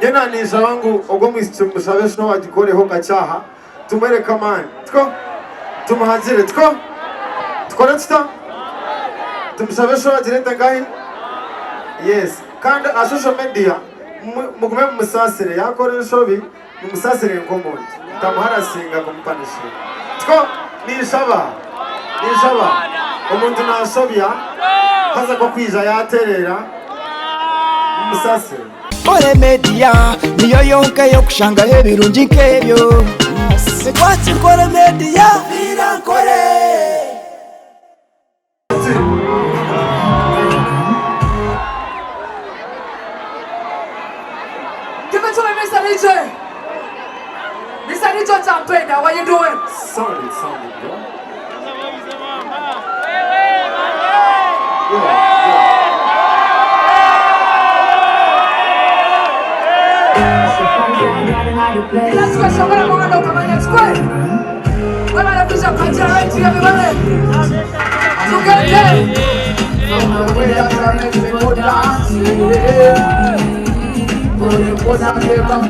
Jena nisha wangu ogomisi musabe no agikoreho gacaha tumwereka mani two tumuhagire two tukora tuta tumusabe so agirenda gahi. Yes, kandi a social media mugume musasire yakoresho bi musasire nkomuntu tamuharasinga kumpanisha two nishaba umuntu nasobya haza ko kwiza yaterera musasire. Kore media niyo yonke yo kushanga hebirungi nkebyo sekwati kore media birankore. Give it to me, Mr. DJ. Mr. DJ Champenda, what you doing? Sorry, bro. Next question, what am I going to come next question? What am I going to right to everybody? Together. From the way I make me go dance, for you go down here, come.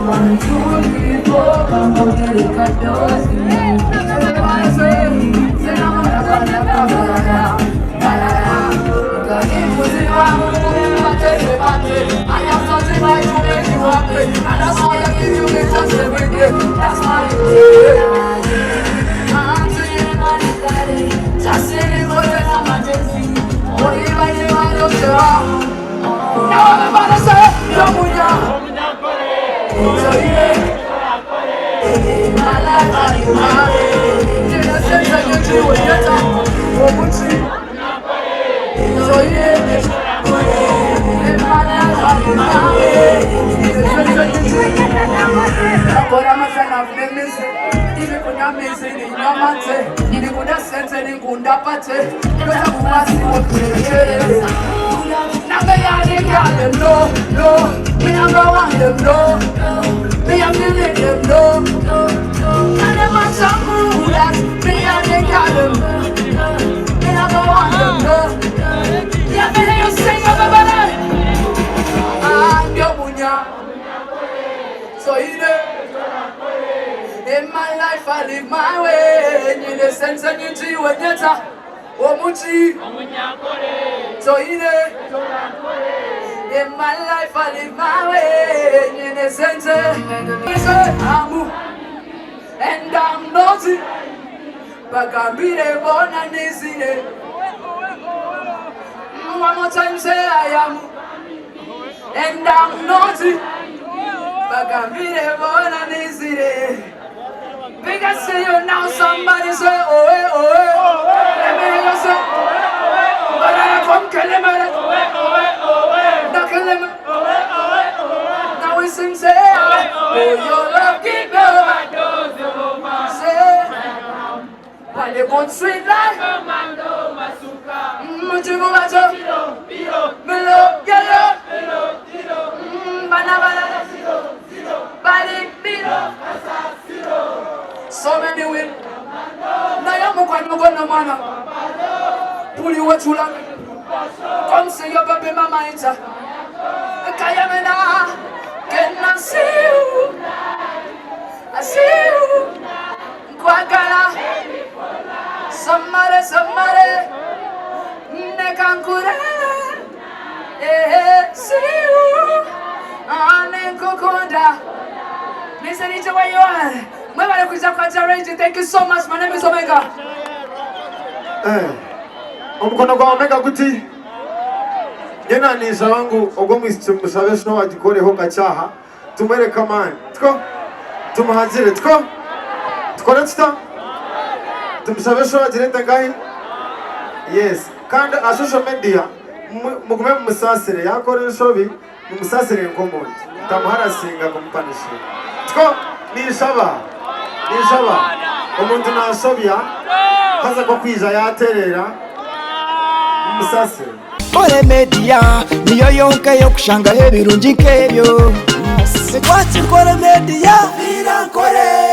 One, two, three, four, come on, look at those. Everybody say, I'm gonna I have something like to make you happy, and that's why I give you the chance every day. That's my day. I'm saying money, daddy. Just saying more than I'm a Jesse. What if I don't show up? Now everybody say, Yamuya. So yeah, my life, I do have it. In a sense, I get you with your time. So yeah. So in my life I live my way. In the sense that you do when you're Omuchi. So in my life I live my way. In the sense that I'm and I'm naughty, but I'm really born and easy. One more time say I am, and I'm naughty. Bagamire bona nisire. Because say you now somebody say oh eh. Let me hear you say but I come kill him now we sing say oh your love keep going. Say while they want sweet life Mujibu bacho Milo yellow Banana so many win. Now I'm going to mana. Pull you what you like. Come see your baby mama ita. Kayamena, can I see you? I see you. Kwagala. Somebody. Nekankure. See you. Anenkokonda. Mr. DJ, where you are? Thank you so much. My name is Omega. I'm gonna go Omega Guti. Jena nisha wangu ogomisi musabe no agikoreho gacaha tumwereka mani two tumuhagire two tukora tuta tumusabe so agirenda gahi. Yes, kandi a social media mugume musasire yakoresho bi musasire nkomuntu tamuharasinga kumpanisha two nishaba umuntu nasobya haza ko kwiza yaterera musasire. Kore media niyo yonke yo kushanga hebirungi nkebyo sekwati kore media birankore.